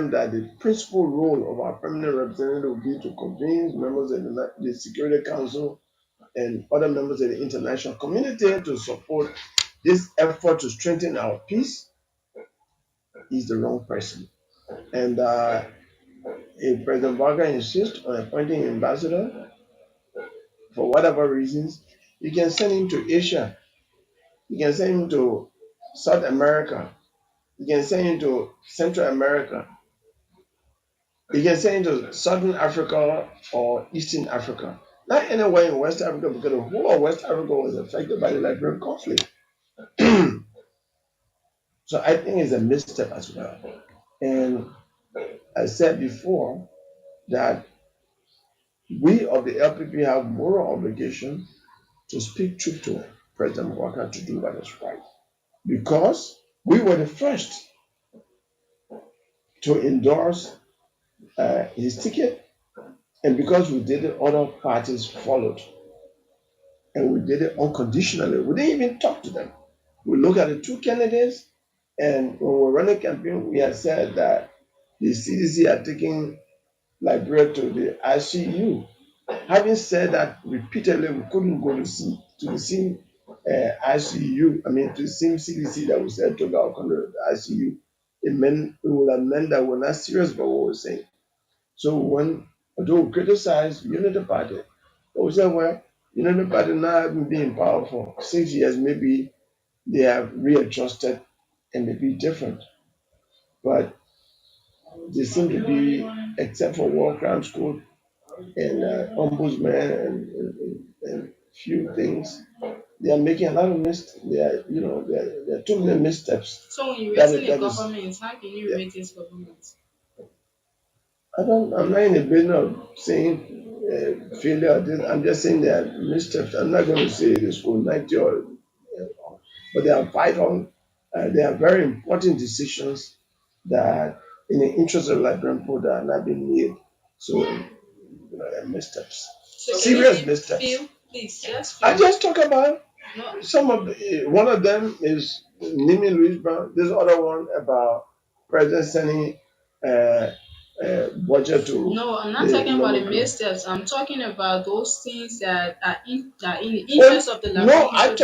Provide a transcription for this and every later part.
them that the principal role of our permanent representative will be to convince members of the Security Council and other members of the international community to support this effort to strengthen our peace, is the wrong person. And if President Barker insists on appointing an ambassador, for whatever reasons, you can send him to Asia, you can send him to South America, you can send him to Central America, you can send him to Southern Africa or Eastern Africa. Not anywhere in West Africa, because the whole of West Africa was affected by the Liberian conflict. So I think it's a misstep as well. And I said before that we of the LPP have moral obligation to speak truth to President Walker to do what is right. Because we were the first to endorse his ticket, and because we did it, other parties followed. And we did it unconditionally. We didn't even talk to them. We looked at the two candidates, and when we were running campaign, we had said that the CDC had taken Liberia to the ICU. Having said that repeatedly, we couldn't go to the same ICU. I mean, to the same CDC that we said took our country to the ICU. It would have meant that we're not serious about what we're saying. So although we criticized Unity Party, but we said, well, Unity Party now having been in power for 6 years, maybe they have readjusted and may be different. But they seem to be, except for War Crimes Court and Ombudsman and few things, they are making a lot of mistakes. There are too many missteps. So when you rate the government, how can you rate this government? I'm not in the business of saying failure. I'm just saying there are missteps. I'm not going to say the school 90 but there are vital, there are very important decisions that, in the interest of Liberian people, that are not being made. So, missteps, So serious missteps. I just talk about some of one of them is naming Louis Brown. This other one about President sending budget to. No, I'm not talking about the missteps. I'm talking about those things that are in the interest of the No, I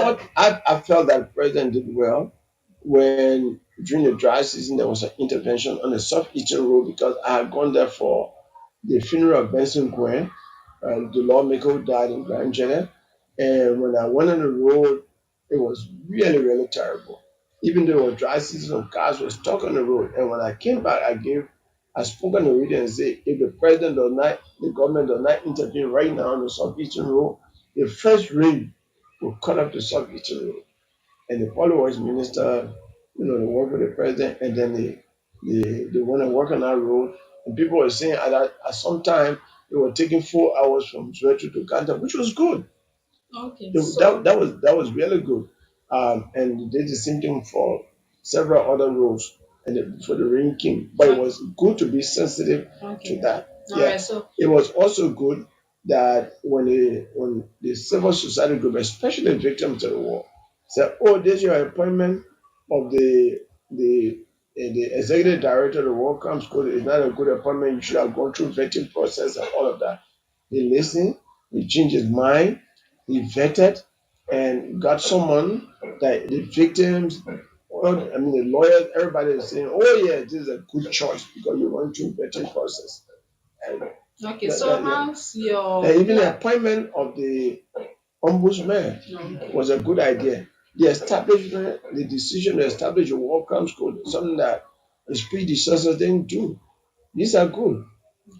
felt that the president did well when during the dry season there was an intervention on the South Eastern Road, because I had gone there for the funeral of Benson Gwen, the lawmaker who died in Grand Jenner. And when I went on the road, it was really, really terrible. Even though it was dry season, some cars were stuck on the road. And when I came back, I spoke on the radio and said, if the government does not intervene right now on the Southeastern Road, the first rain will cut up the Southeastern Road. And the public works minister, they work with the president, and then they want to work on that road. And people were saying at some time they were taking 4 hours from Soweto to Ganta, which was good. Okay. That was really good. And they did the same thing for several other roads, and for the rain came. But it was good to be sensitive to that. Right, so it was also good that when the civil society group, especially victims of the war, said, "Oh, this is your appointment of the executive director of the World Camp School is not a good appointment. You should have gone through vetting process and all of that." He listened. He changed his mind. He vetted and got someone that the victims, the lawyers, everybody is saying, "Oh yeah, this is a good choice because you went through vetting process." And okay, so how's your even the appointment of the ombudsman was a good idea. The decision to establish a World Camp School is something that his predecessors didn't do. These are good,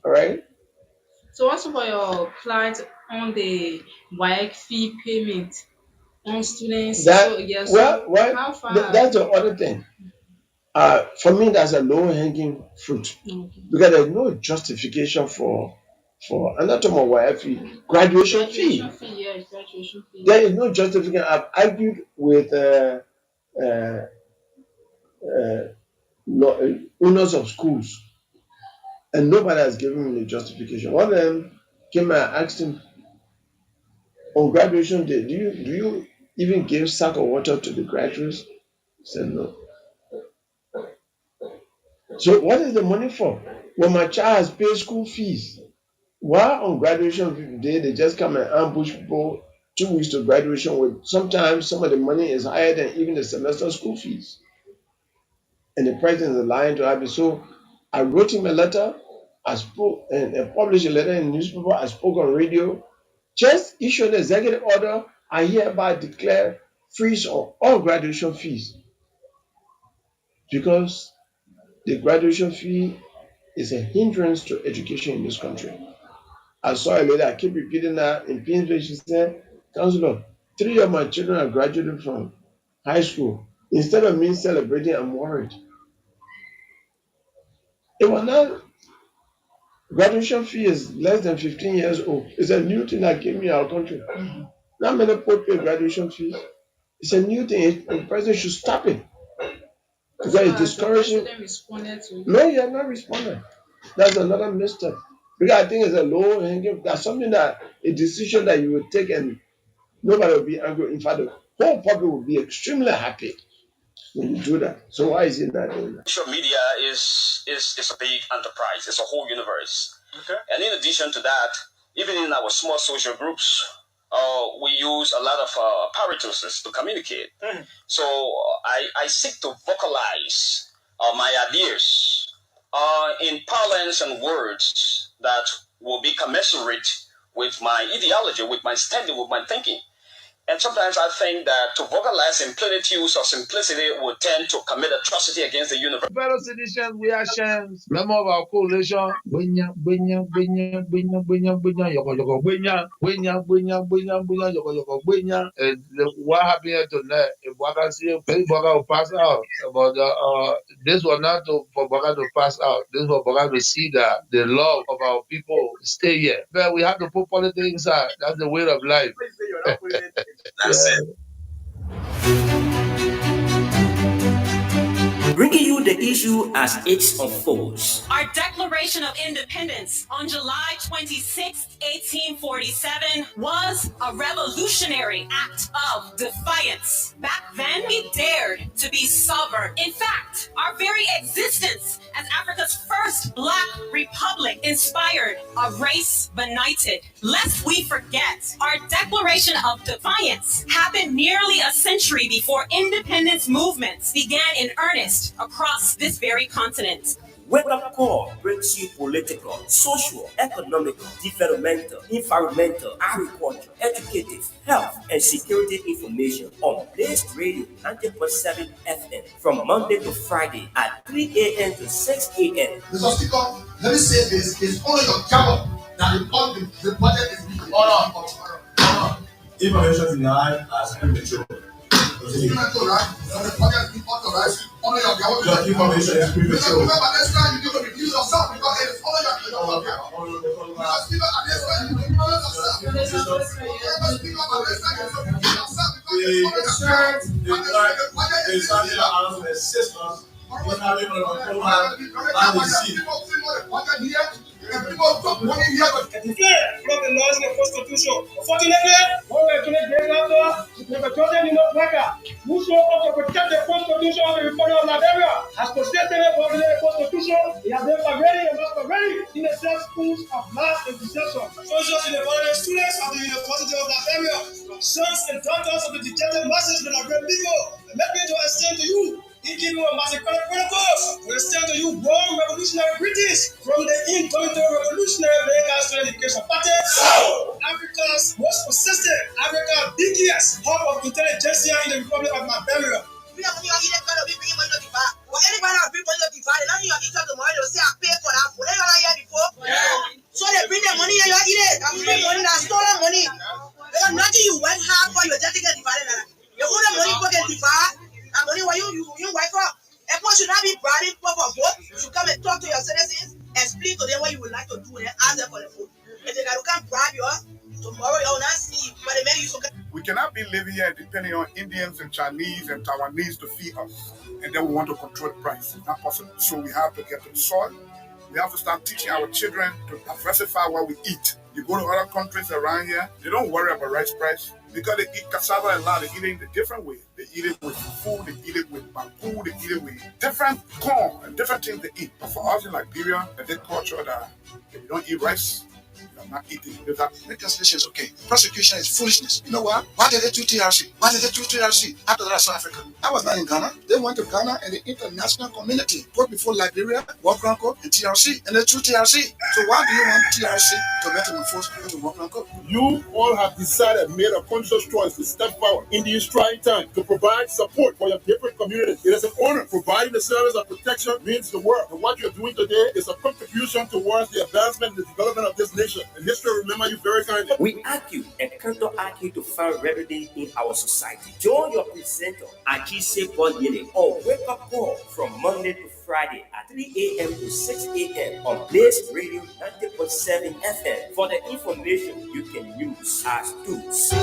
all right? So what's about your plight on the WAEC fee payment on students? How far? That's the other thing. For me, that's a low-hanging fruit, because there's no justification for I'm not talking about WAEC fee, graduation fee. Graduation fee. There is no justification. I've argued with owners of schools, and nobody has given me the justification. One of them came and asked him, on graduation day, do you even give sack of water to the graduates? He said no. So what is the money for? When my child has paid school fees, while on graduation day, they just come and ambush people 2 weeks to graduation with sometimes some of the money is higher than even the semester school fees. And the president is lying to Abby. So I wrote him a letter, I spoke and published a letter in the newspaper, I spoke on radio, just issued an executive order. I hereby declare freeze on all graduation fees because the graduation fee is a hindrance to education in this country. I saw a lady, I keep repeating that in Painesville. She said, Counselor, 3 of my children are graduating from high school. Instead of me celebrating, I'm worried. It was not, graduation fee is less than 15 years old. It's a new thing that came in our country. Not many people pay graduation fees. It's a new thing. The president should stop it. Because it's discouraging. No, you have not responded. That's another mistake. Because I think it's a low hanging, that's something that, a decision that you would take and nobody will be angry. In fact, the whole public will be extremely happy when you do that. So why is it not doing that? Social media is a big enterprise. It's a whole universe. Okay. And in addition to that, even in our small social groups, we use a lot of apparatus to communicate. So I seek to vocalize my ideas in parlance and words that will be commensurate with my ideology, with my standing, with my thinking. And sometimes I think that to vocalize in plenitude or simplicity would tend to commit atrocity against the universe. Fellow citizens, we are sharing member of our coalition. Bunya, bunya, bunya, bunya, bunya, bunya, yoko, yoko, bunya, bunya, bunya, bunya, bunya, yoko, yoko, bunya. And what happened here tonight? If Waka see Waka will pass out, but this was not for Waka to pass out. This was for Waka to see that the love of our people stay here. But we have to put politics inside. That's the way of life. That's it. Bringing you the issue as it unfolds. Our Declaration of Independence on July 26, 1847 was a revolutionary act of defiance. Back then, we dared to be sovereign. In fact, our very existence as Africa's first Black republic inspired a race benighted. Lest we forget, our Declaration of Defiance happened nearly a century before independence movements began in earnest across this very continent. Wakeup Call brings you political, social, economic, developmental, environmental, agriculture, educative, health, and security information on Blast Radio 90.7 FM from Monday to Friday at 3 a.m. to 6 a.m. Mr. Speaker, let me say this: it's only your job that the budget is being order. Information denied as premature. Premature, right? So the budget is being authorized. Only your government. Your information is premature. Remember, next time you need to review yourself because it is only your government. Mr. Speaker, at this time you need to review yourself. Mr. Speaker, at this time you need to review yourself because it is only your government. The budget is being assistance. From the laws of the Constitution. Unfortunately, one way to make the children in Africa, who show up to protect the Constitution of the Republic of Liberia, has protected the Constitution. He has been already and masquerading in the same schools of mass education. Soldiers in the foreign students of the University of Liberia, sons and daughters of the dejected masses of the Liberian people, let me to extend to you. In keeping with massacre protocols, we extend to you born revolutionary British from the incoming revolutionary Vegas Education Party, Africa's most persistent, Africa's biggest hub of intelligence in the Republic of Liberia. So they bring the money and you eat it. I'm bringing money that's stolen money. Because nothing you went hard for, you're just getting divided. You own the money for getting divided. And money why you wipe up. Everyone should not be bribing people for vote. You should come and talk to your citizens, explain to them what you would like to do, and ask them for the vote. If they can't bribe you, tomorrow you will not see. But the man you so. We cannot be living here depending on Indians and Chinese and Taiwanese to feed us, and then we want to control the price. It's not possible. So we have to get to the soil. We have to start teaching our children to diversify what we eat. You go to other countries around here, they don't worry about rice price. Because they eat cassava a lot, they eat it in a different way. They eat it with food, they eat it with bamboo, they eat it with different corn and different things they eat. But for us in Liberia, there's a culture that if you don't eat rice, you're not eating. Reconciliation is okay. Prosecution is foolishness. You know what? Why did they do TRC? Why did they do TRC after that South Africa? I was not in Ghana. They went to Ghana and the international community put before Liberia, Wakeup Call, and TRC, and they threw TRC. So why do you want TRC to metamorphose into Wakeup Call? You all have decided, made a conscious choice to step forward in these trying times to provide support for your different communities. It is an honor. Providing the service of protection means the world. And what you're doing today is a contribution towards the advancement and the development of this nation. And history will remember you very kindly. We argue and counter argue to find remedy in our society. Join your presenter, Achise Bonyele, on Wake Up Call from Monday to Friday at 3 a.m. to 6 a.m. on Blaze Radio 90.7 FM for the information you can use as tools.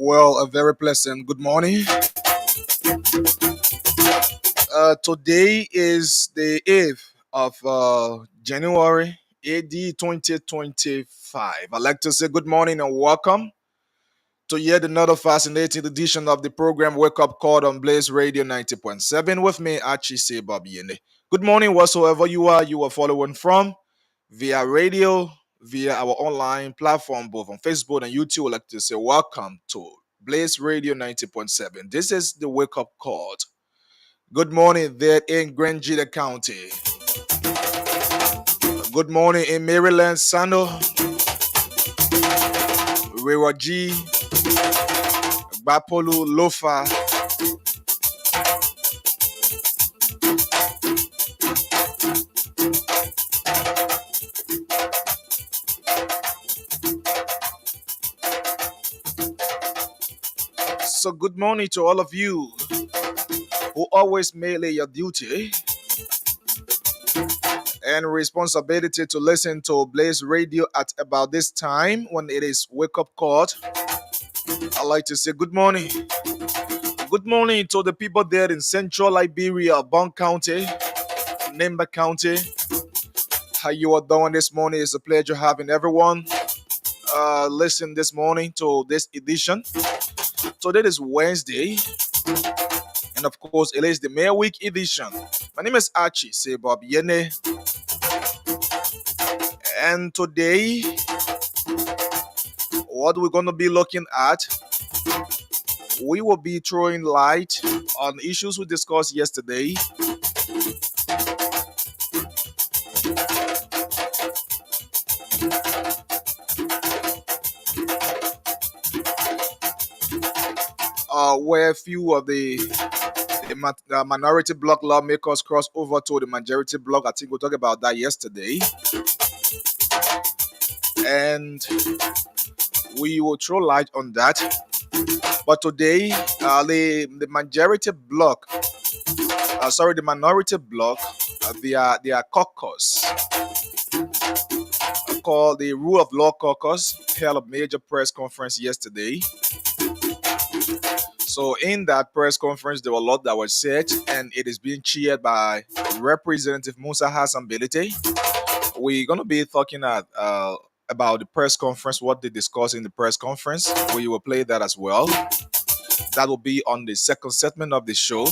Well, a very pleasant good morning. Today is the 8th of January, AD 2025. I'd like to say good morning and welcome to yet another fascinating edition of the program Wake Up Call on Blaze Radio 90.7 with me, Achise Babiene. Good morning, whatsoever you are following from via radio, via our online platform, both on Facebook and YouTube. I'd like to say welcome to Blaze Radio 90.7. This is the Wake Up Call. Good morning there in Grangita County. Good morning in Maryland, Sano, Rewaji, Bapolu, Lofa. So good morning to all of you who always melee your duty and responsibility to listen to Blaze Radio at about this time when it is Wake Up Call. I'd like to say good morning. Good morning to the people there in Central Liberia, Bon County, Nimba County. How you are doing this morning? It's a pleasure having everyone listen this morning to this edition. Today is Wednesday, and of course, it is the May Week edition. My name is Archie Sebabiene, and today, what we're going to be looking at, we will be throwing light on issues we discussed yesterday. Where a few of the minority bloc lawmakers crossed over to the majority bloc. I think we talked about that yesterday. And we will throw light on that. But today, the majority bloc, the minority bloc, their caucus, called the Rule of Law Caucus, held a major press conference yesterday. So in that press conference, there were a lot that was said, and it is being chaired by Representative Musa Hassan Belite. We're going to be talking about the press conference, what they discussed in the press conference. We will play that as well. That will be on the second segment of the show.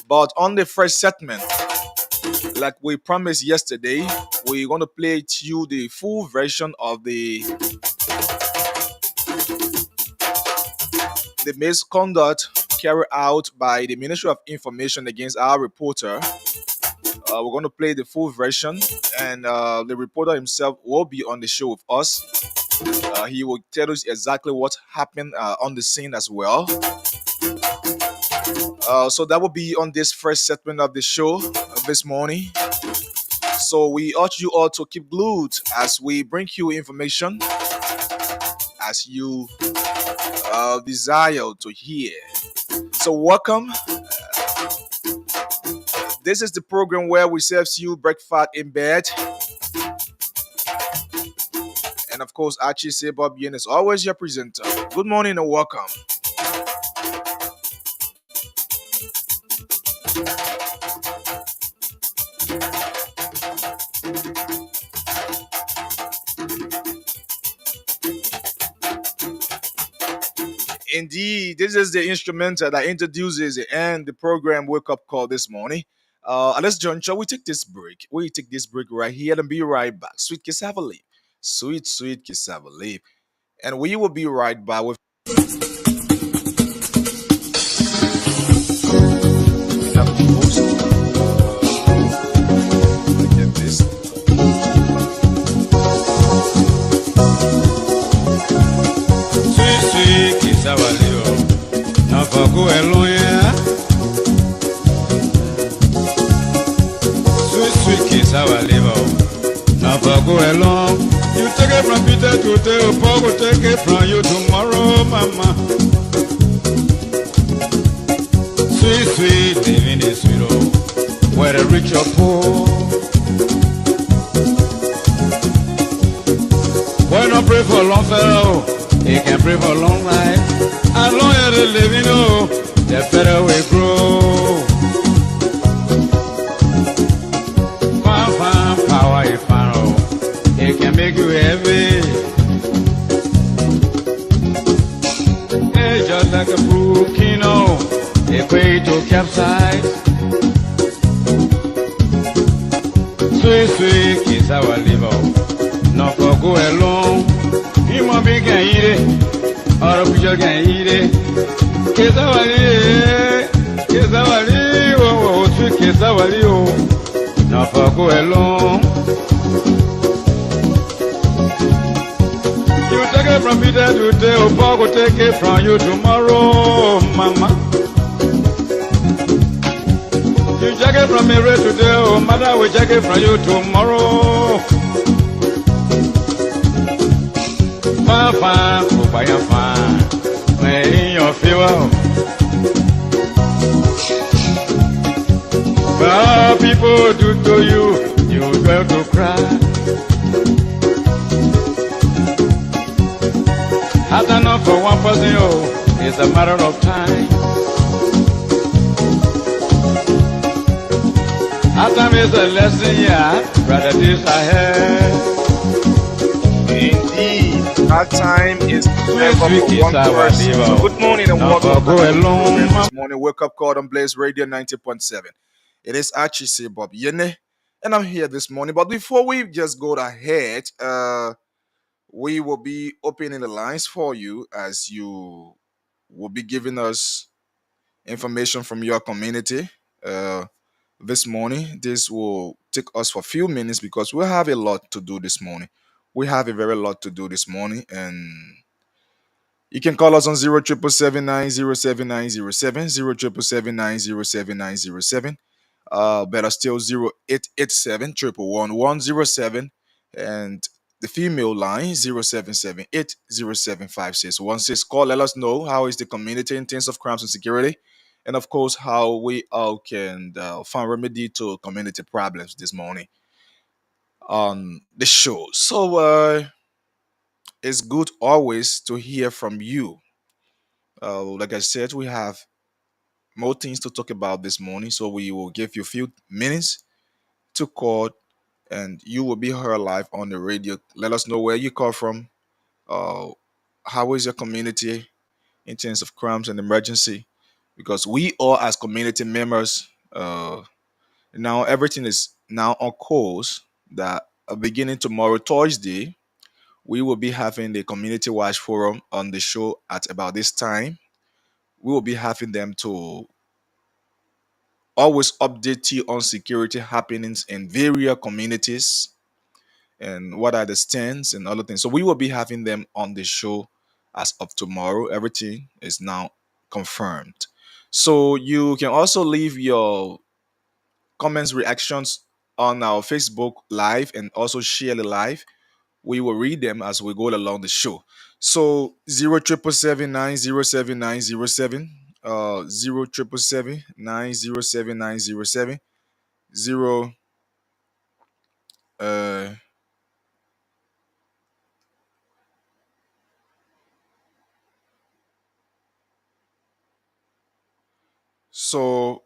But on the first segment, like we promised yesterday, we're gonna play to you the full version of the misconduct carried out by the Ministry of Information against our reporter. We're going to play the full version, and the reporter himself will be on the show with us. He will tell us exactly what happened on the scene as well. So that will be on this first segment of the show this morning. So we urge you all to keep glued as we bring you information as you desire to hear. So welcome. This is the program where we serve you breakfast in bed. And of course, Archie Sebobien is always your presenter. Good morning and welcome. Indeed, this is the instrumental that introduces and the program Wake Up Call this morning. Let's join you. We take this break. We take this break right here and be right back. Sweet cassava leaf. Sweet, sweet cassava leaf. And we will be right back with get this. Sweet, sweet cassava leaf. Now for go along, yeah. Sweet, sweet cassava leaf. Now for go along. You take it from Peter today, Paul will take it from you tomorrow, mama. Sweet, sweet, living is sweet, oh, where the rich or poor. Why not pray for long fellow? He can pray for long life. As long as they live, you know, the better we grow. Fine, power is fine, oh. It can make you heavy. It's just like a volcano, equator capsize. Sweet, sweet kiss our liver. Not for go along. Human being can eat it, or a creature can eat it. Kiss our liver, kiss our liver, oh, sweet kiss our liver. Not for go along. Take it from Peter today, oh, Paul will take it from you tomorrow, mama. You take it from Mary today, oh, mother will take it from you tomorrow. Fine, oh, fine, in your favor. But people do to you, you going to cry. Hard enough for one person, oh, it's a matter of time. Hard time is a lesson, yeah, rather this ahead. Indeed, that time is never for one person. So good morning and welcome this morning. Wake Up Call on Blaze Radio 90.7. It is Archie C. Bob Yene, and I'm here this morning. But before we just go ahead, we will be opening the lines for you as you will be giving us information from your community this morning. This will take us for a few minutes because we have a lot to do this morning. We have a very lot to do this morning, and you can call us on 07779079070, 07779079070. Better still 0887 111 and the female line 0778075616. Call, let us know how is the community in terms of crimes and security, and of course how we all can find remedy to community problems this morning on the show. So it's good always to hear from you. Like I said, we have more things to talk about this morning, so we will give you a few minutes to call, and you will be heard live on the radio. Let us know where you call from. How is your community in terms of crimes and emergency? Because we all, as community members, Uh, Now everything is now on course that beginning tomorrow, Thursday, we will be having the community watch forum on the show at about this time. We will be having them to always update you on security happenings in various communities and what are the stands and other things. So we will be having them on the show as of tomorrow. Everything is now confirmed. So you can also leave your comments, reactions on our Facebook live and also share the live. We will read them as we go along the show. So 07779079070, 07779079070, 0 uh so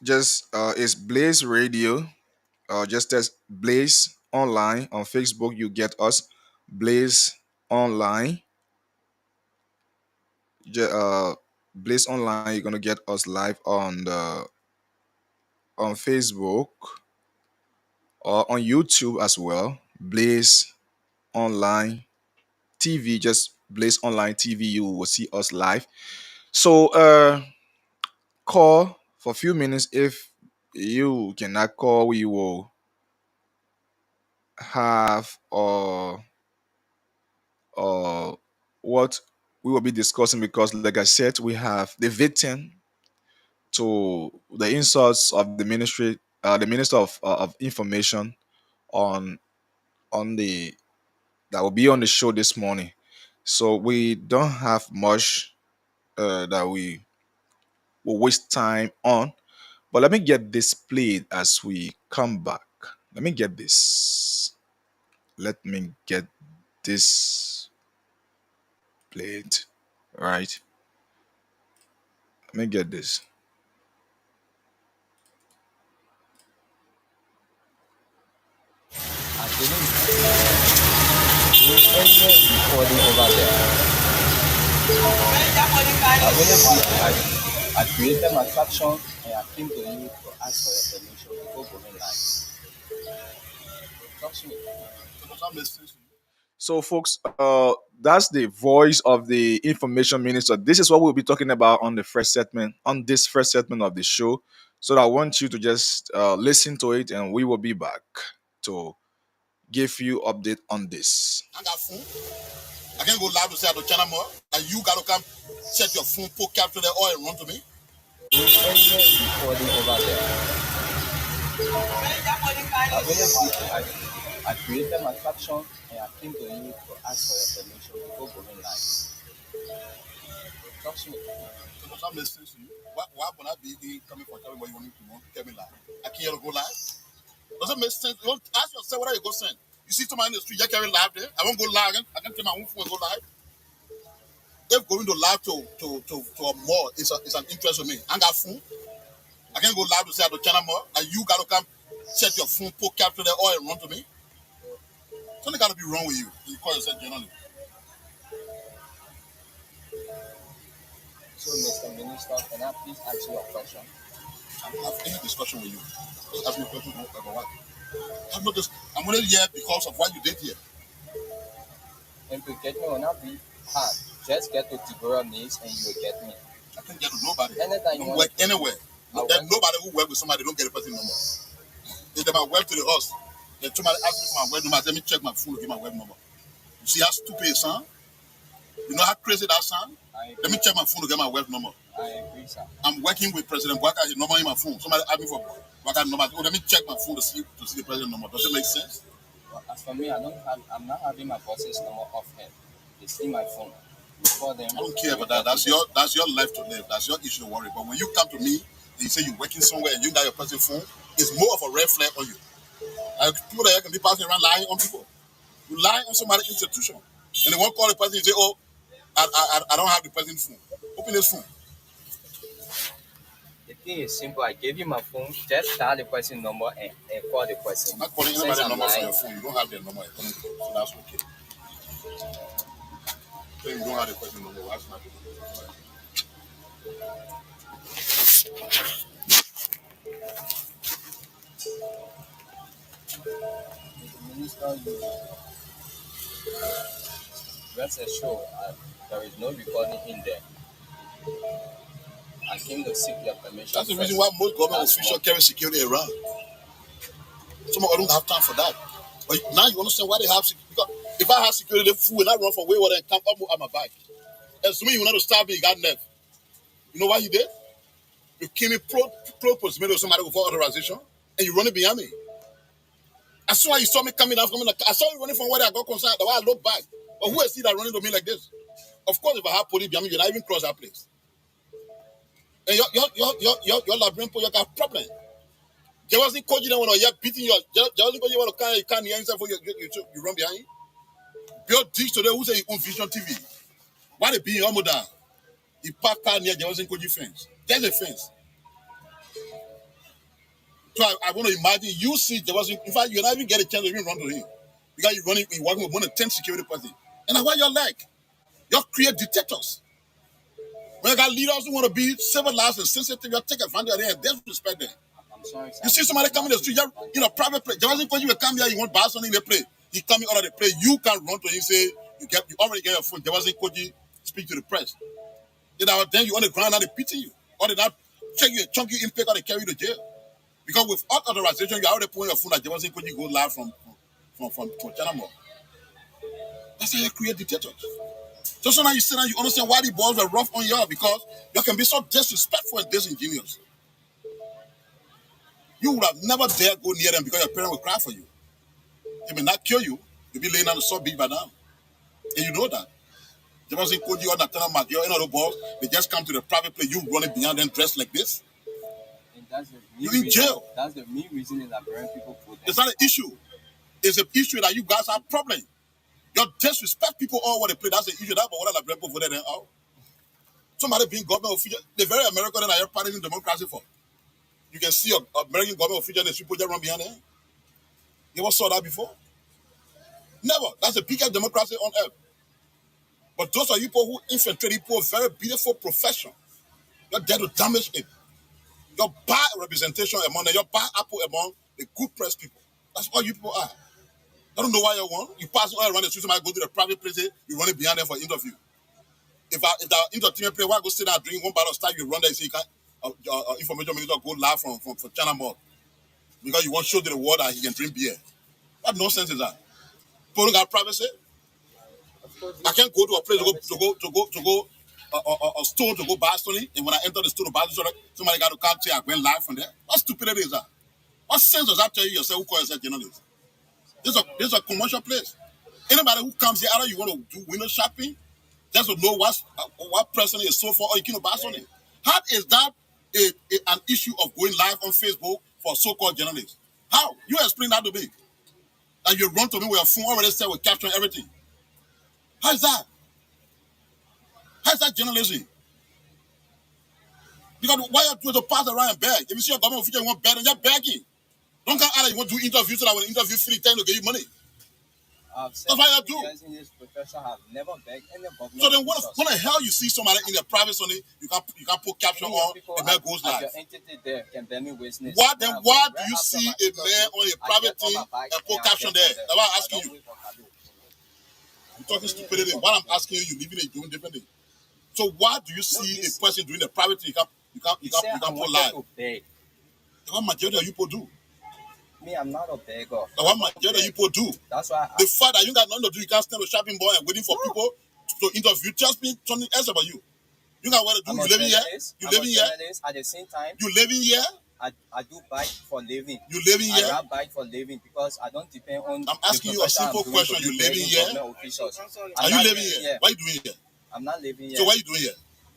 just it's Blaze Radio. Just as Blaze Online on Facebook, you get us. Blaze Online. Blaze Online, you're gonna get us live on Facebook or on YouTube as well. Blaze Online TV, just Blaze Online TV, you will see us live. So call for a few minutes. If you cannot call, we will have what we will be discussing, because like I said, we have the victim to the insults of the minister of information on the that will be on the show this morning. So we don't have much that we will waste time on. But let me get this played as we come back. Let me get this. Let me get this played. Right. Let me get this. I didn't do any recording over there. I created my caption and I came to you to ask for your permission before going live. Trust me. So, folks, that's the voice of the information minister. This is what we'll be talking about on this first segment of the show. So, I want you to just listen to it, and we will be back to give you update on this. I got phone. I can't go live to say I do channel more. And you gotta come set your phone, put capture the oil, and run to me. Do any recording over there. I created my caption and I came to you to ask for your permission before going live. Trust me. Because I'm listening to you. Why would I be coming for telling what you want me to know? Tell me live. I can't go live. Does it make sense? You want to ask yourself what are you go send? You see somebody in the street, you carry live there. I won't go live again. I can take my own phone and go live. If going to live to a mall is an interest for me. I got phone. I can't go live to say I do channel more. And you gotta come set your phone, put capture the oil, and run to me. Something gotta be wrong with you. You call yourself generally. So, Mr. Minister, can I please ask you a question? I don't have any discussion with you. Just ask me a question about what. I'm only here because of what you did here. And to get me will not be hard. Just get to Deborah Mills and you will get me. I can't get to nobody. Anytime you don't work anywhere. There's nobody who work with somebody don't get a person number. If they might work to the house, then somebody ask me for my web number, let me check my phone to get my web number. You see how stupid it sound? You know how crazy that sound? Let me check my phone to get my web number. I agree, sir. I'm working with President Bwaka, his number in my phone. Somebody asked me for Bwaka number. Oh, let me check my phone to see the president number. Does it make sense? Well, as for me, I'm not having my boss's number off hand. It's in my phone. Before them, I don't care about that. That's your life to live. That's your issue to worry. But when you come to me and you say you're working somewhere and you got your person's phone, it's more of a red flag on you. People that can be passing around lying on people. You lie on somebody's institution. And they won't call the person and say, oh, I don't have the person's phone. Open his phone. The thing is simple. I gave you my phone. Just dial the person number and call the person. I'm not calling anybody number from your phone. You don't have their number. So that's okay. So you don't have the person number. That's not good. Minister, rest assured, there is no recording in there. I came to seek your permission. That's the reason why most government officials carry security around. Some of them don't have time for that. But now you understand why they have security. Because if I have security, they fool and I run from wayward and come up on my bike. Assuming you want to stop me, you got nerve. You know why you did? You came in propose made of somebody for authorization and you running behind me. As soon as you saw me coming down from I saw you running from where I got concerned. The way I look back. But who is it that running to me like this? Of course, if I have police behind me, you're not even cross that place. And your labyrinth, you got problem. There wasn't coaching them when you're beating your. There wasn't coaching when you can't hear himself for you run behind. Build dish today who say you own Vision TV. Why they be in Omoda? He park car near there wasn't coaching fence. There's a fence. So I want to imagine you see there wasn't. In fact, you not even get a chance to even run to him because you're running. You're working with one of 10 security person. And I want your leg. You create dictators. When you got leaders who want to be civilized and sensitive, you take advantage of them and disrespect them. Sorry, you see somebody coming in the street, you know, private play. There wasn't because you will come here, you want to buy something in the play. He coming out of the play, you can run to him, say, you already get your phone. There wasn't because you speak to the press. Then you on the ground, now they pity you. Or they not check you, chunk you impact, or they carry you to jail. Because without authorization, you already putting your phone that there wasn't because you go live from China. That's how you create dictators. So now you sit down, you understand why the balls were rough on you because you can be so disrespectful and disingenuous. You would have never dared go near them because your parents will cry for you. They may not kill you. You'll be laying on the salt beach by now. And you know that. They wasn't called you on that mark. You're in the balls. They just come to the private place. You running behind them dressed like this. And that's the you're in jail. That's the main reason that Liberian people protest. It's not an issue. It's an issue that you guys have problem. You disrespect people all over the place. That's the issue. That's what Liberian people voted them out. Somebody being government official. The very American that are partying in democracy for. You can see an American government official and the people just run behind them. You ever saw that before? Never. That's the biggest democracy on earth. But those are people who infiltrate people a very beautiful profession. You're there to damage it. You're bad representation among them. You're bad apple among the good press people. That's all you people are. I don't know why you want. You pass all around the street, somebody go to the private place, you run it behind them for interview. If the entertainment player, why go sit down drink one bottle of style, you run there and say you can't, information minister go live from China Mall. Because you want to show to the world that he can drink beer. What nonsense is that? People don't got privacy. I can't go to a place to go a store to go buy something, and when I enter the store to buy something, somebody got to come say I went live from there. What stupidity is that? What sense does that tell you yourself who calls yourself journalist? This is a commercial place. Anybody who comes here, either you want to do window shopping, just to know what person is so far, or you can buy something. How is that an issue of going live on Facebook for so-called journalists? How? You explain that to me. And you run to me with your phone already said we're capturing everything. How is that? How is that journalism? Because why you do to pass around and beg? If you see a government official you want beg, then you're begging. Don't come out and you want to do interviews so that when the interview free time to give you money. That's why you do. In this profession have never begged any government. So then when the hell you see somebody in a private Sunday, you can put caption on the man goes live. Your entity there can bear me witness. Why do you see a man on a private thing and put caption there? That's why I'm asking you. I'm talking stupidity. What I'm asking you, you're living it doing differently. So why do you see a person doing a private thing? You can't put live. What majority of you people do? Me, I'm not a beggar. What majority of you people do? That's why the fact that you got nothing to do, you can't stand a shopping mall and waiting for people to interview. Just me something else about you. You got what to do. You living here? You living here? At the same time, you living here? I do bike for living. You living here? I ride bike for living because I don't depend on. I'm asking you a simple question. You living here? Are you living here? What are you doing here? I'm not living here. So what are you doing here?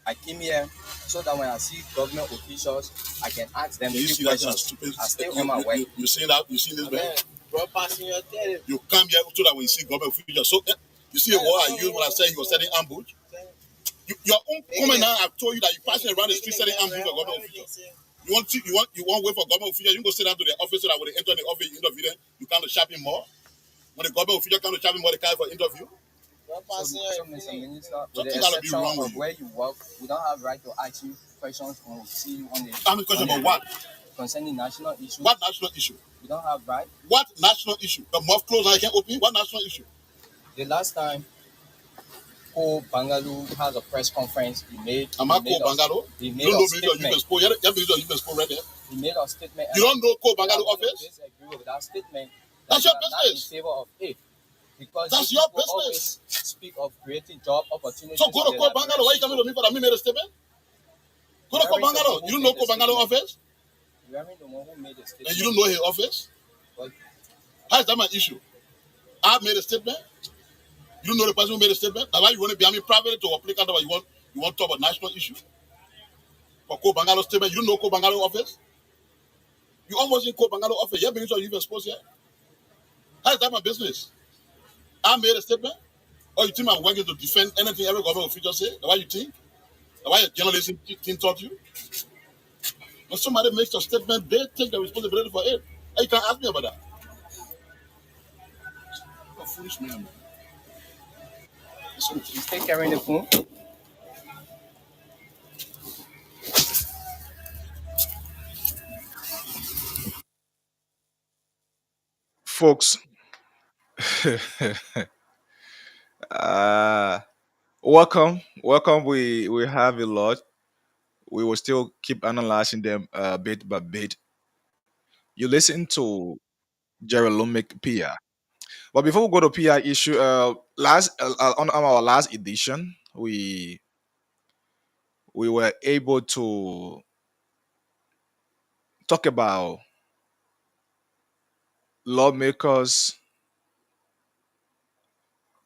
I came here so that when I see government officials, I can ask them few questions. I stay on my way. You see that? You see this man? You come here so that when you see government officials, so you see what I used when I said you were setting ambush. Your own comment now, I've told you that you're passing around the street setting ambush for government officials. You want wait for government officials? You can go sit down to the office so that when they enter the office, you interview them. You come to shopping mall. When the government official come to shopping mall, they come for interview. So, Mr. Minister, with the exception of where you work, we don't have right to ask you questions when we see you on the. I'm a question about what? Concerning national issues. What national issue? We don't have right. What national issue? The mouth closed and I can't open. What national issue? The last time Ko Bangalore has a press conference, he made. I'm not Ko Bangalore. He made you don't a know statement. You can right there. He made a statement. You don't know Ko Bangalore office? Disagree with that statement. That's your business. Not in favor of it. Because that's your business. Always speak of creating job opportunities. So go to Ko Bangalore. Why you coming to me for that? Me made a statement. Go to Ko Bangalore. You don't know Ko Bangalore office? You are the one who made a statement. And you don't know his office? But how is that my issue? I made a statement. You don't know the person who made a statement. That's why you want to be me private to applicant or you want to talk about national issue. For Ko Bangalore statement, you don't know Ko Bangalore office? You almost in Ko Bangalore office. Yeah, because you even supposed here. How is that my business? I made a statement. Or you think I'm working to defend anything every government official say? That's why you think? That's why a journalist team taught you? When somebody makes a statement, they take the responsibility for it. And you can ask me about that. You're a foolish man. You still carrying the phone? Folks, welcome. We have a lot. We will still keep analyzing them bit by bit. You listen to Jerolomic PR. But before we go to PR issue, on our last edition, we were able to talk about lawmakers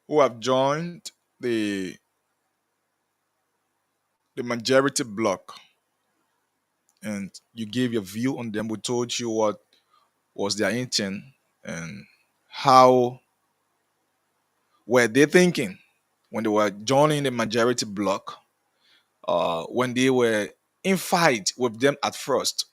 who have joined the the majority bloc, and you gave your view on them. We told you what was their intent and how were they thinking when they were joining the majority bloc, when they were in fight with them at first.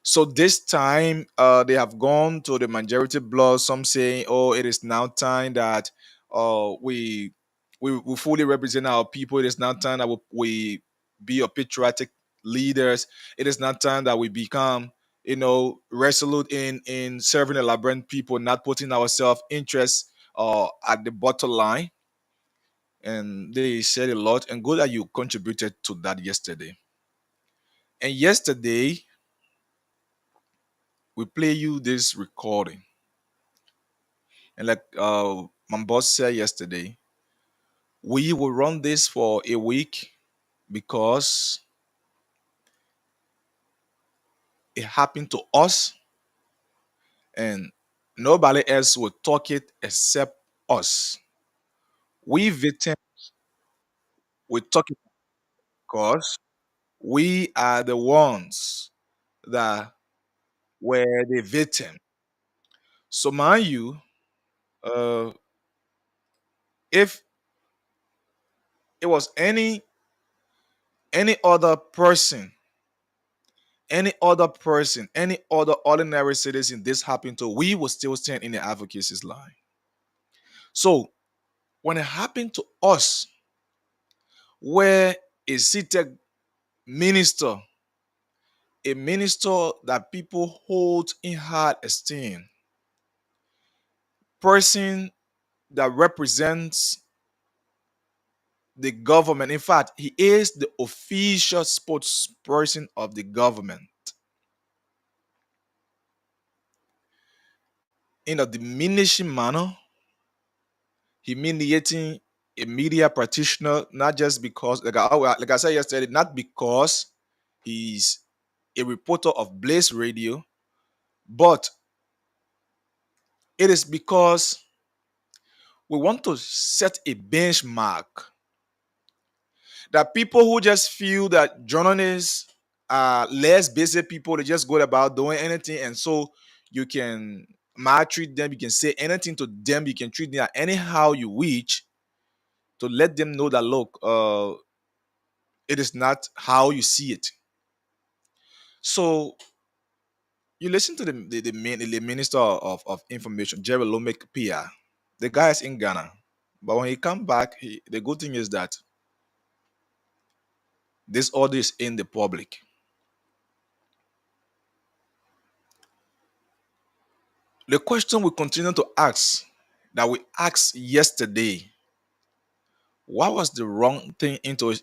So this time, they have gone to the majority bloc. Some saying, "Oh, it is now time that uh, we, we fully represent our people. It is now time that we be a patriotic leaders. It is now time that we become, resolute in serving the Liberian people, not putting our self interest at the bottom line." And they said a lot, and good that you contributed to that yesterday. And yesterday, we play you this recording. And like my boss said yesterday, we will run this for a week because it happened to us and nobody else will talk it except us. We victims will talk it because we are the ones that were the victim. So mind you, uh, if it was any other person any other ordinary citizen this happened to, we will still stand in the advocacy's line. So when it happened to us, where a seated minister, a minister that people hold in high esteem, person that represents the government, in fact, he is the official spokesperson of the government, in a diminishing manner, humiliating a media practitioner, not just because, like I said yesterday, not because he's a reporter of Blaze Radio, but it is because we want to set a benchmark that people who just feel that journalists are less basic people, they just go about doing anything, and so you can maltreat them, you can say anything to them, you can treat them anyhow you wish, to let them know that look, it is not how you see it. So you listen to the minister of information, Jerry Lomek Pia. The guy is in Ghana. But when he come back, the good thing is that this audio is in the public. The question we continue to ask that we asked yesterday: what was the wrong thing into it?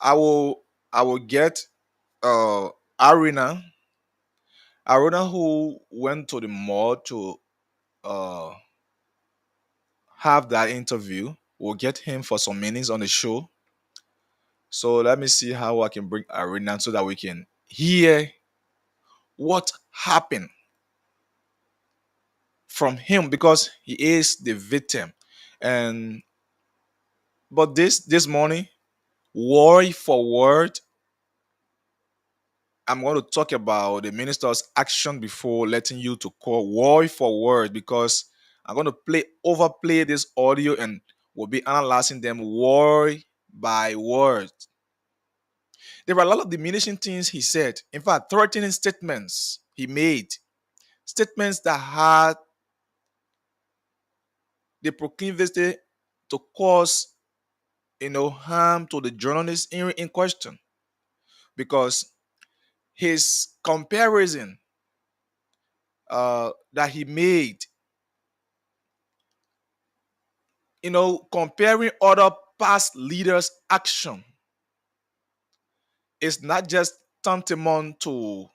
I will get uh Arena Aruna, who went to the mall to uh, have that interview. We'll get him for some minutes on the show. So let me see how I can bring Arena so that we can hear what happened from him, because he is the victim. And but this morning, word for word, I'm going to talk about the minister's action before letting you to call word for word, because I'm going to overplay this audio, and we'll be analyzing them word by word. There were a lot of diminishing things he said. In fact, threatening statements he made, statements that had the proclivity to cause harm to the journalist in question, because his comparison that he made, comparing other past leaders' action is not just tantamount to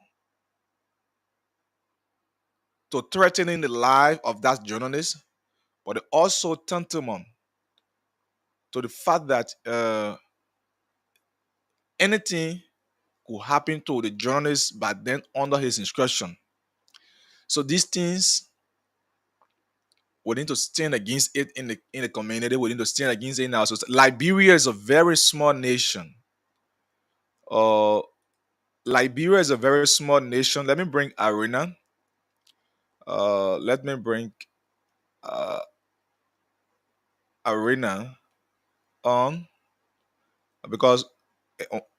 threatening the life of that journalist, but it also tantamount to the fact that anything could happen to the journalist, but then under his instruction. So these things, we need to stand against it in the community. We need to stand against it in our society. Liberia is a very small nation. Uh, Liberia is a very small nation. Let me bring Arena. Let me bring uh, Arena on, because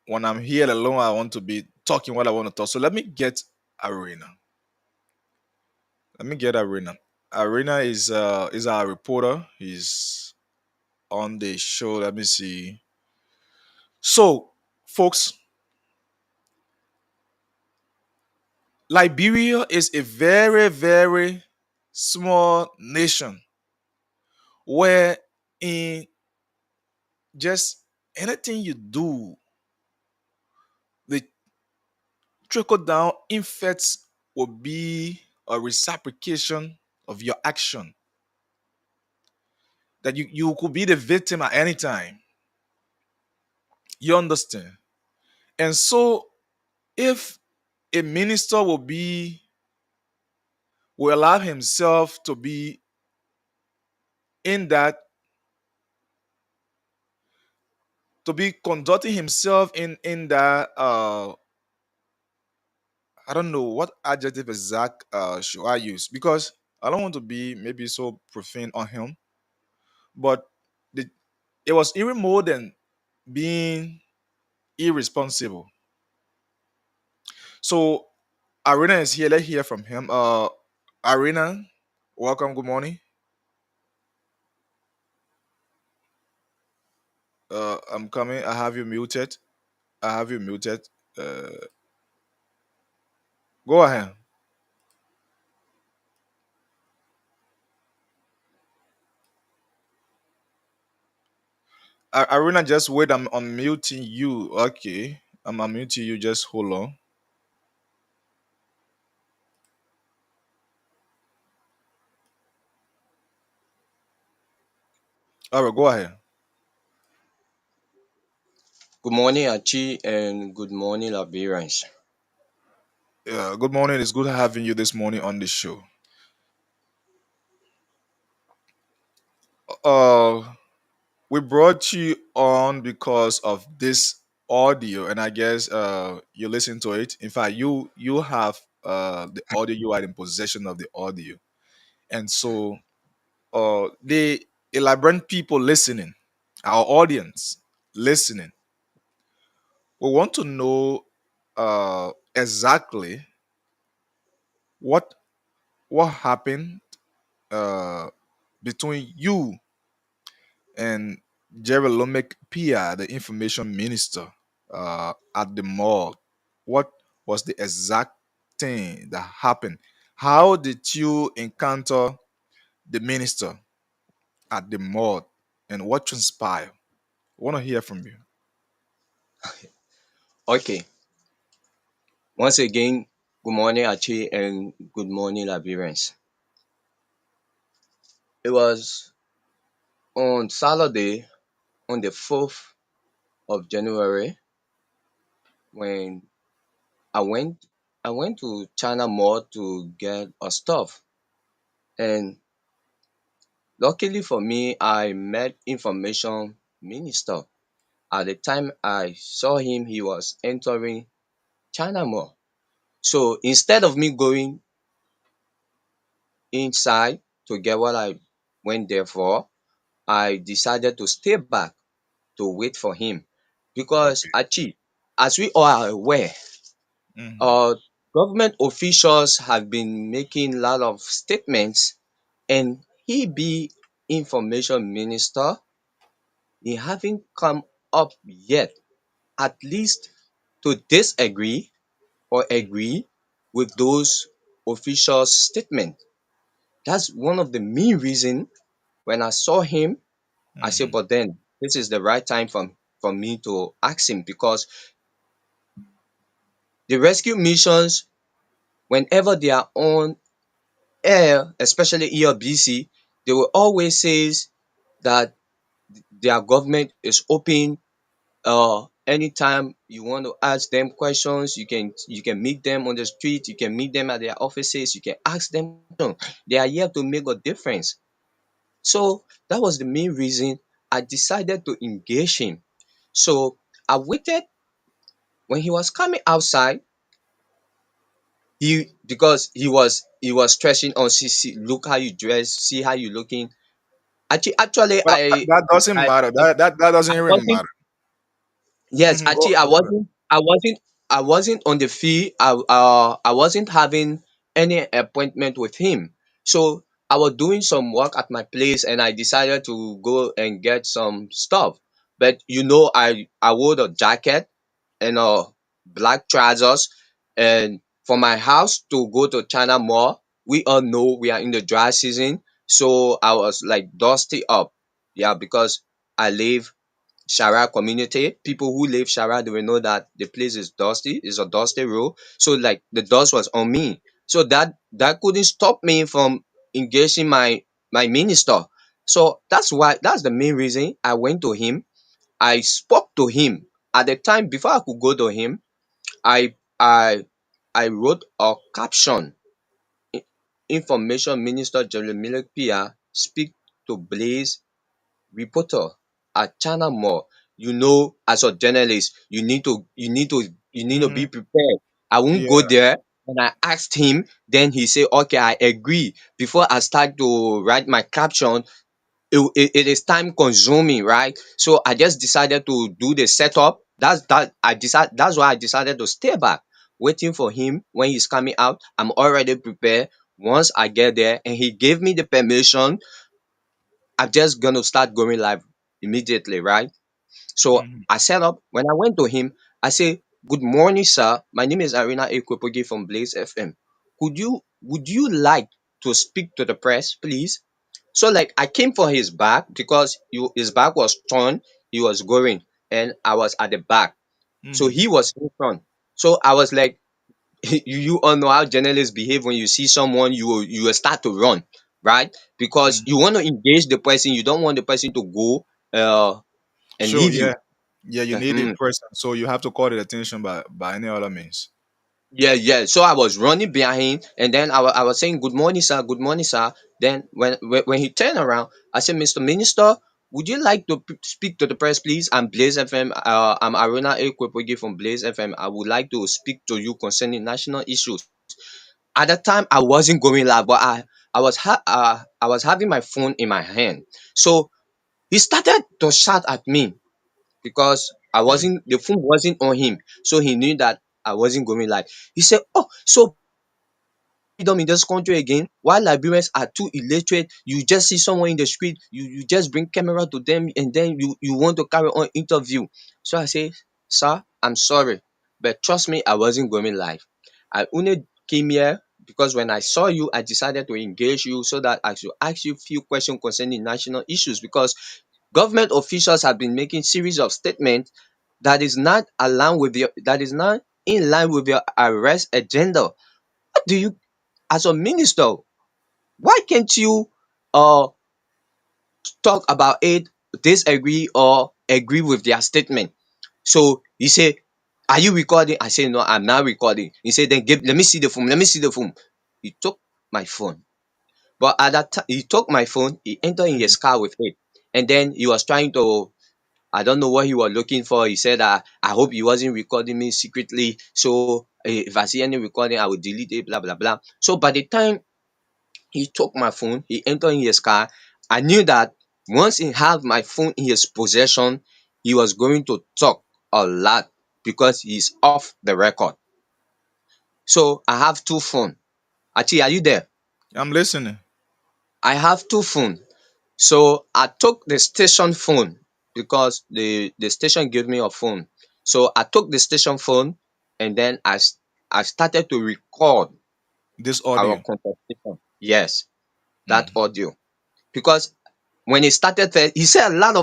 when I'm here alone, I want to be talking what I want to talk. So let me get Arena. Let me get Arena. Arena is our reporter. He's on the show. Let me see. So, folks, Liberia is a very, very small nation where in just anything you do, the trickle down effects will be a reciprocation of your action. That you could be the victim at any time. You understand? And so if a minister will allow himself to be in that, to be conducting himself in that I don't know what adjective exact should I use, because I don't want to be maybe so profane on him, but the, it was even more than being irresponsible. So Arena is here. Let's hear from him. Arena, welcome. Good morning. I'm coming. I have you muted. I have you muted. Uh, Go ahead. Arena, just wait. I'm unmuting you. Okay. I'm unmuting you. Just hold on. All right, go ahead. Good morning, Achi, and good morning, Liberians. Yeah, good morning. It's good having you this morning on the show. Uh, we brought you on because of this audio, and I guess you listen to it. In fact, you have the audio. You are in possession of the audio, and so the elaborate people listening, our audience listening, we want to know exactly what happened uh, between you and Jerolomic Pia, the information minister, at the mall. What was the exact thing that happened? How did you encounter the minister at the mall, and what transpired? I want to hear from you. Okay. Once again, good morning, Achi, and good morning, Liberians. It was on Saturday, on the 4th of January, when I went I went to China Mall to get a stuff. And luckily for me, I met information minister. At the time I saw him, he was entering China Mall. So instead of me going inside to get what I went there for, I decided to stay back to wait for him. Because Okay. Achi, as we all are aware, Hmm. uh, government officials have been making a lot of statements, and he be information minister, he haven't come up yet, at least to disagree or agree with those official statements. That's one of the main reason when I saw him, I said, Hmm. but then this is the right time for me to ask him, because the rescue missions, whenever they are on air, especially ELBC, they will always say that their government is open. Anytime you want to ask them questions, you can meet them on the street, you can meet them at their offices, you can ask them questions. They are here to make a difference. So that was the main reason I decided to engage him. So I waited. When he was coming outside, he because he was stressing on, see, look how you dress, see how you looking. Actually, But that doesn't I matter. That I doesn't really wasn't. matter. Yes, Hmm. actually, Go ahead. I wasn't on the field. I wasn't having any appointment with him. So I was doing some work at my place, and I decided to go and get some stuff. But I wore a jacket and black trousers, and for my house to go to China Mall, we all know we are in the dry season, so I was like dusty up. Yeah, because I live Shara community. People who live Shara, they will know that the place is dusty. It's a dusty road. So like the dust was on me. So that couldn't stop me from engaging my minister. So that's the main reason I went to him. I spoke to him. At the time before I could go to him, I I I wrote a caption. I- Information Minister Jeremy Pia speak to Blaze reporter at China Mall. As a journalist, you need to Hmm. be prepared. I won't go Yeah. there. And I asked him, then he said, okay, I agree. Before I start to write my caption, it is time consuming, right? So I just decided to do the setup. That's why I decided to stay back, waiting for him. When he's coming out, I'm already prepared. Once I get there and he gave me the permission, I'm just gonna start going live immediately, right? So Hmm. I set up. When I went to him, I say, "Good morning, sir. My name is Arena Ekwepogi from Blaze FM. Would you like to speak to the press, please?" So like I came for his back because his back was torn. He was going, and I was at the back. So Hmm. he was in front. So I was like, you all know how journalists behave. When you see someone, you will start to run, right? Because Hmm. you want to engage the person. You don't want the person to go and Sure. leave Yeah. you. Yeah. You need a Mhm. person, so you have to call the attention by any other means. Yeah, yeah. So I was running behind, and then I was saying, "Good morning, sir. Good morning, sir." Then when he turned around, I said, "Mr. Minister, would you like to speak to the press, please? I'm Blaze FM. I'm Aruna Ekwepogi from Blaze FM. I would like to speak to you concerning national issues." At that time, I wasn't going live, but I was having my phone in my hand. So he started to shout at me because the phone wasn't on him. So he knew that I wasn't going live. He said, "Oh, so freedom in this country again. While Liberians are too illiterate, you just see someone in the street, you just bring camera to them, and then you want to carry on interview. So I say, sir, I'm sorry, but trust me, I wasn't going live. I only came here because when I saw you, I decided to engage you so that I should ask you few questions concerning national issues, because government officials have been making series of statements that is not in line with your arrest agenda. What do you, as a minister, why can't you uh talk about it, disagree or agree with their statement? So he say, are you recording? I say, no, I'm not recording. He said, then give, let me see the phone, let me see the phone. He took my phone. But at that time he took my phone, he entered in his car with it. And then he was trying to, I don't know what he was looking for. He said, I hope he wasn't recording me secretly. So if I see any recording, I will delete it, blah, blah, blah. So by the time he took my phone, he entered in his car, I knew that once he had my phone in his possession, he was going to talk a lot because he's off the record. So I have two phones. Achi, are you there? I'm listening. I have two phones. So I took the station phone because the station gave me a phone. So I took the station phone, and then I started to record This our audio. conversation. Yes, that Mm. audio. Because when he started first, he said a lot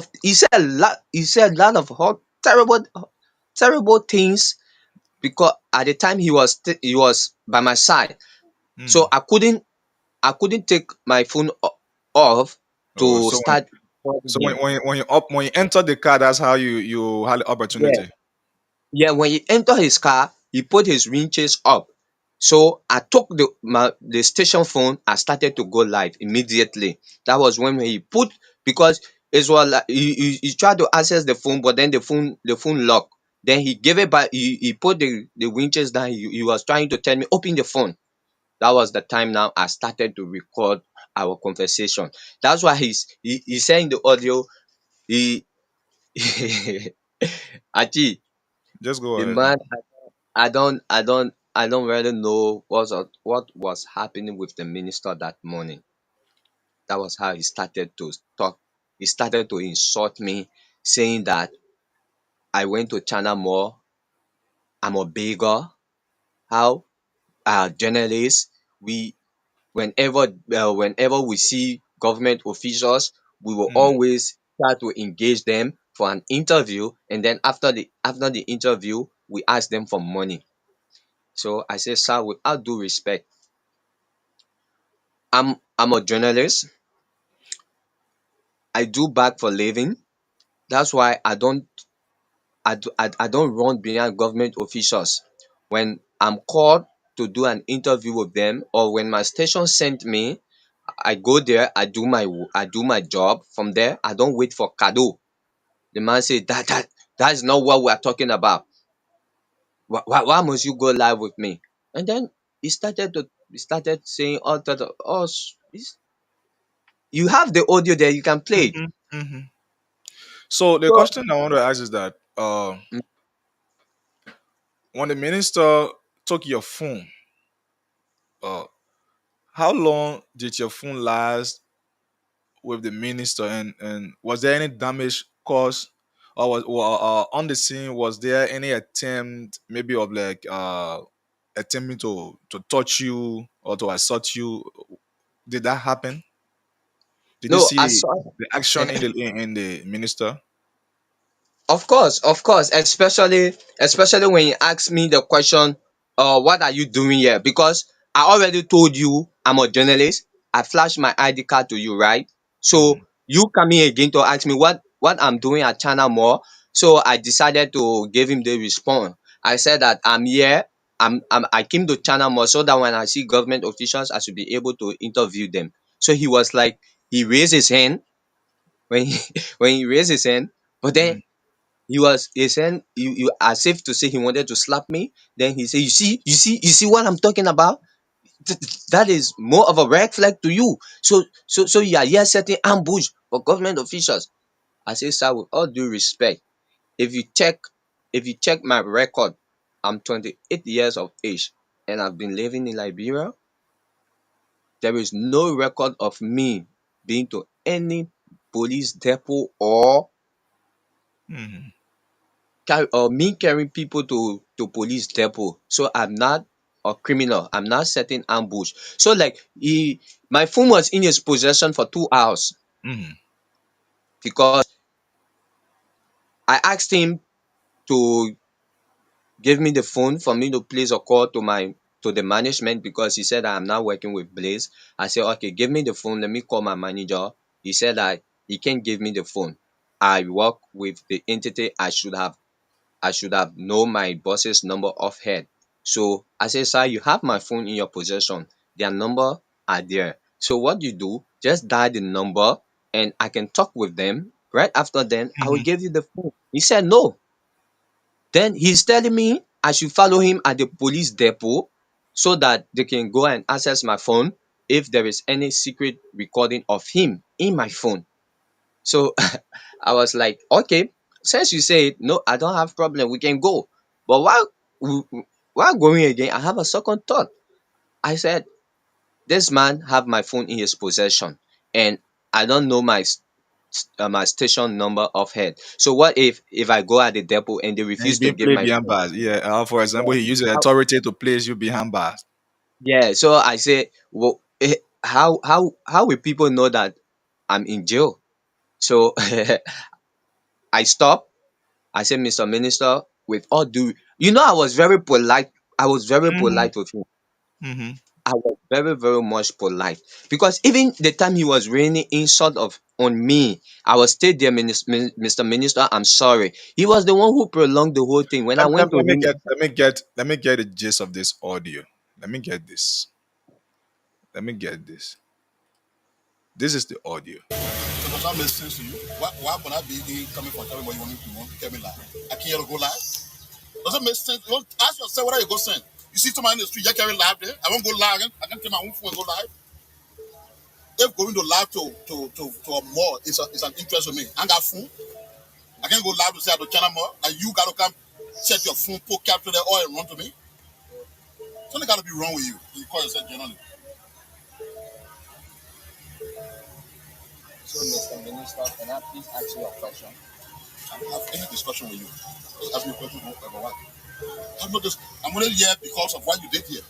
of hot, terrible things, because at the time he was by my side. So Mm. I couldn't take my phone off Oh, to so when start recording so when him. when you, when you enter the car, that's how you had the Yeah. opportunity. Yeah, when he entered his car, he put his winches up. So I took the station phone. I started to go live immediately. That was when he put, because it was like he tried to access the phone, but then the phone locked. Then he gave it back. He put the winches down. He was trying to tell me open the phone. That was the time now I started to record our conversation. That's why he's saying the audio. He Achi, Just go the ahead. man, I don't really know what was happening with the minister that morning. That was how he started to talk. He started to insult me, saying that I went to China more. I'm a beggar. How journalists, we whenever we see government officials, we will Mm. always try to engage them for an interview, and then after the interview, we ask them for money. So I say, sir, with all due respect, I'm a journalist. I do bag for living. That's why I don't run behind government officials. When I'm called to do an interview with them, or when my station sent me, I go there, I do my job. From there, I don't wait for kado. The man say that is not what we are talking about. Why must you go live with me? And then he started saying all that of us. You have the audio there, you can play it. Hmm. Hmm. So the So question I want to ask is that mm, when the minister took your phone, uh, how long did your phone last with the minister, and was there any damage caused, or on the scene was there any attempt maybe of like attempting to touch you or to assault you? Did that happen? Did you no, I see saw. the action in the minister? Of course, especially when you ask me the question, what are you doing here? Because I already told you I'm a journalist. I flashed my ID card to you, right? So Mm. you coming again to ask me what I'm doing at China Mall. So I decided to give him the response. I said that I'm here. I came to China Mall so that when I see government officials, I should be able to interview them. So he was like, he raised his hand when he when he raised his hand, but then Mm. he said, you as if to say he wanted to slap me. Then he said, you see what I'm talking about. That is more of a red flag to you. So you are here setting ambush for government officials. I say, sir, with all due respect, if you check if you check my record, I'm 28 years of age, and I've been living in Liberia. there is no record of me being to any police depot or Mhm. me carrying people to police depot. So I'm not a criminal. I'm not setting ambush. So like my phone was in his possession for 2 hours Mhm. because I asked him to give me the phone for me to place a call to the management because he said I'm not working with Blaze. I said, okay, give me the phone. Let me call my manager. He said that he can't give me the phone. I work with the entity. I should have known my boss's number off head. So I said, sir, you have my phone in your possession. Their number are there. So what you do, just dial the number and I can talk with them. Right after then, I will Mhm. give you the phone. He said no. Then he's telling me I should follow him at the police depot so that they can go and access my phone if there is any secret recording of him in my phone. So I was like, okay, since you say it, no, I don't have problem. We can go. But while going again, I have a second thought. I said, this man have my phone in his possession, and I don't know my station number off head. So what if I go at the depot and they And he's refuse to being give played my behind phone? bars. Yeah. For example, Yeah. he used the How, authority to place you behind bars. yeah. So I say, well, how will people know that I'm in jail? So I stop. I said, Mr. Minister, with all due, I was very polite. I was very Mhm. polite with him. Mhm. I was very, very much polite because even the time he was raining insult on me, I was still there, Mr. Minister. I'm sorry. He was the one who prolonged the whole thing. When I went to Let me him, get the gist of this audio. Let me get this. Let me get this. This is the audio. So does that make sense to you? Why would I be coming from everybody you want to tell me live? I can't go live. Does that make sense? You want ask yourself whether you go send. You see somebody in the street, you carry live there. I won't go live again. I can take my own phone and go live. If going to live to a mall is an interest to me. I got phone. I can't go live to say at the China mall. And you gotta come set your phone, put capture the oil and run to me. Something gotta be wrong with you. You call yourself journalist. So, Mr. Minister, can I please ask you a question? I don't have any discussion with you. Just ask me a question about what. I'm not just I'm only here because of what you did here.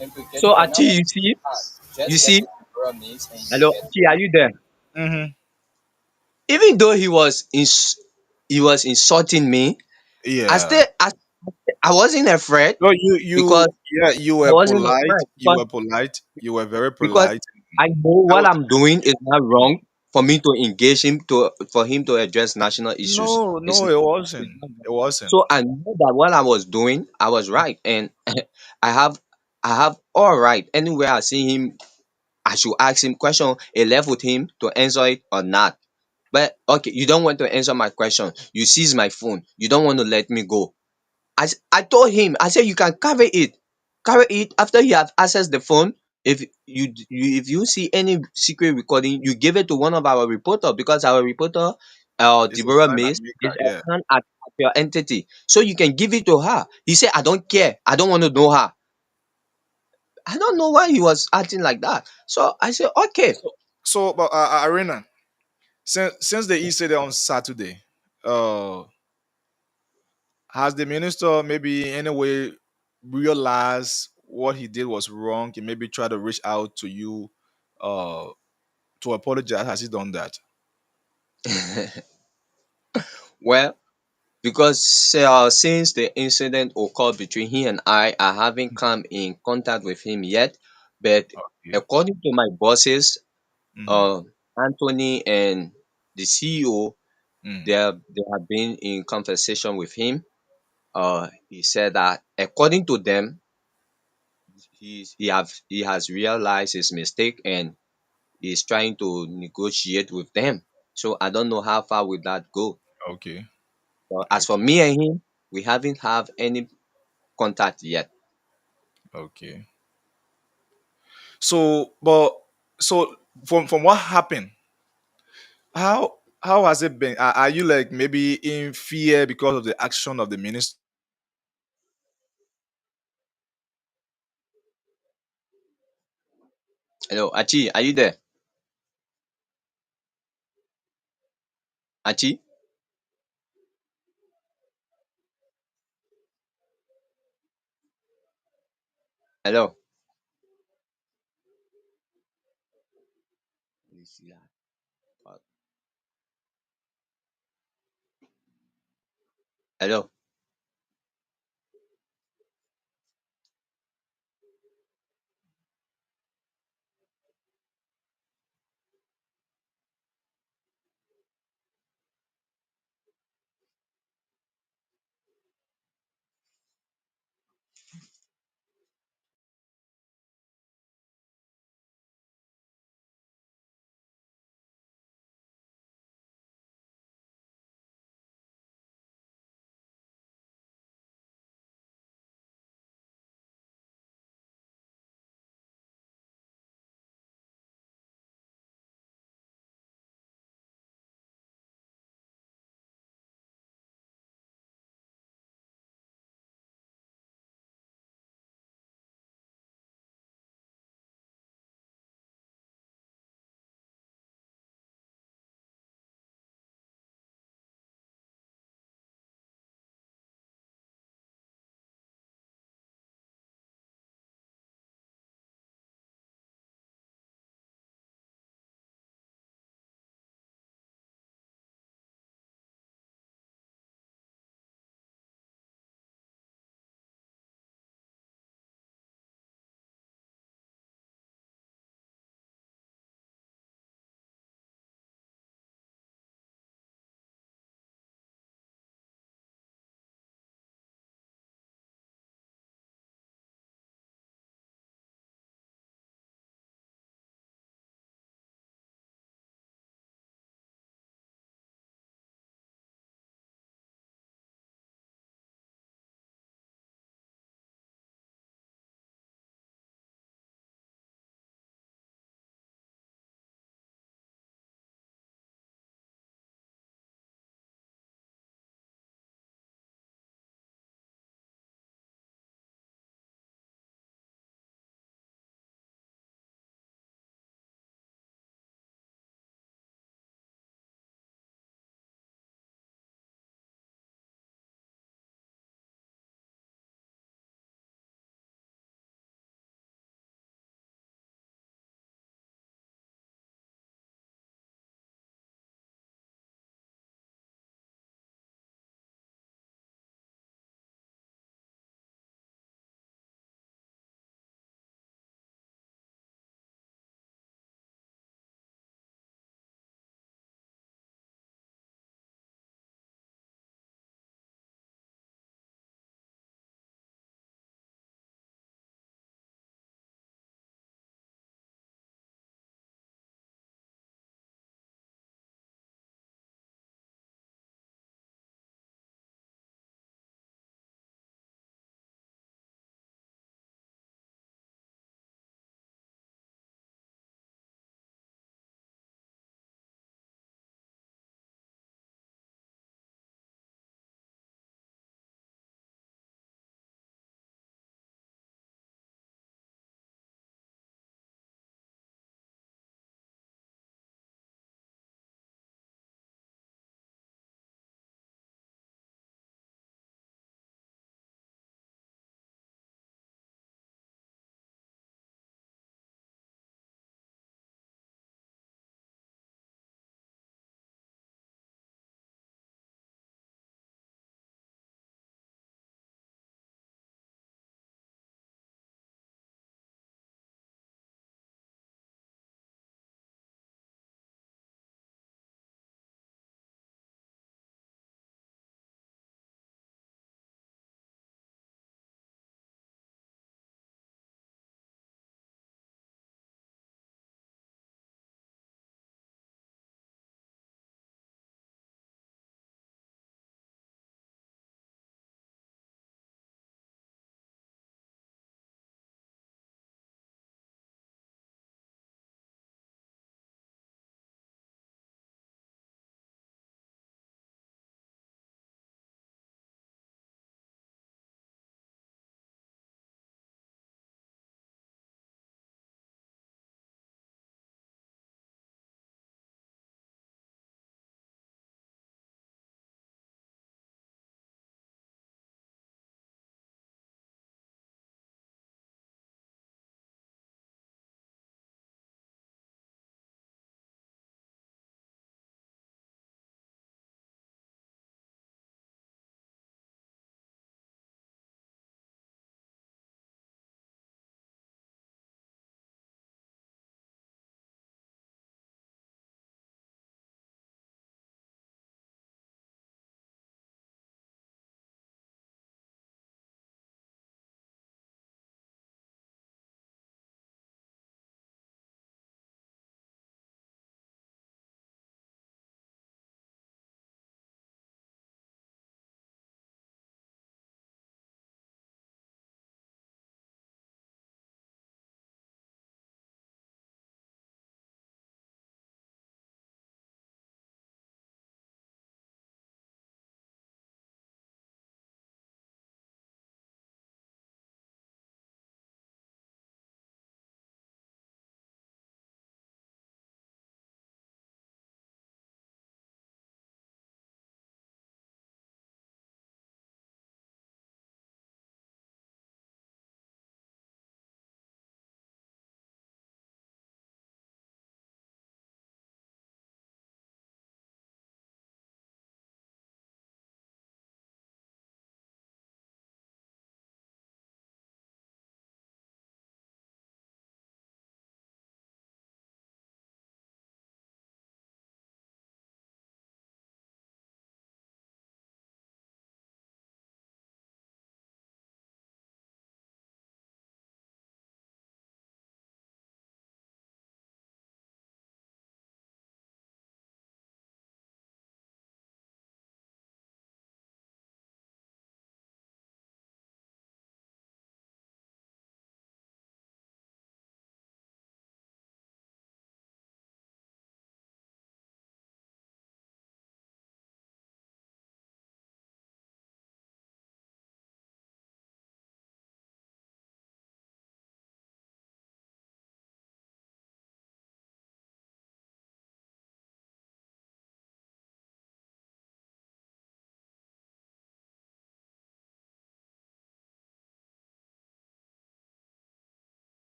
Implicating so for Achi, now, you just get see, to the Royal Maze and you hello, get Achi, are you there? Mhm. Even though he was insulting me, I Yeah. still I wasn't afraid No, because you I were wasn't polite. afraid You were polite. You were very because polite. I know I what was I'm doing is not wrong for me to engage him for him to address national issues. no, it wasn't. It's not It wrong. wasn't. So I know that what I was doing, I was right, and I have I have all right. Anywhere I see him, I should ask him question. A left with him to answer it or not. But okay, you don't want to answer my question. You seize my phone. You don't want to let me go. I told him, I said you can carry it. Carry it after you have accessed the phone. If you see any secret recording, you give it to one of our reporter because our reporter, It's a Deborah sign Mays, and is maker. Yeah. a hand at your entity. So you can give it to her. He said, I don't care. I don't want to know her. I don't know why he was acting like that. So I said, okay. But Arena, since the incident on Saturday, uh, has the minister maybe in a way realized what he did was wrong and maybe try to reach out to you, uh, to apologize? Has he done that? Well, because since the incident occurred between he and I haven't come in contact with him yet. But Okay. according to my bosses, Mm-hmm. uh, Anthony and the CEO, Mm. they have been in conversation with him. He said that according to them, he has realized his mistake and he's trying to negotiate with them. So I don't know how far will that go. Okay. As for Okay. me and him, we haven't have any contact yet. Okay. So, but so from what happened, how has it been? Are you like maybe in fear because of the action of the minister? Hello, Achi, are you there? Achi? Hello? Hello?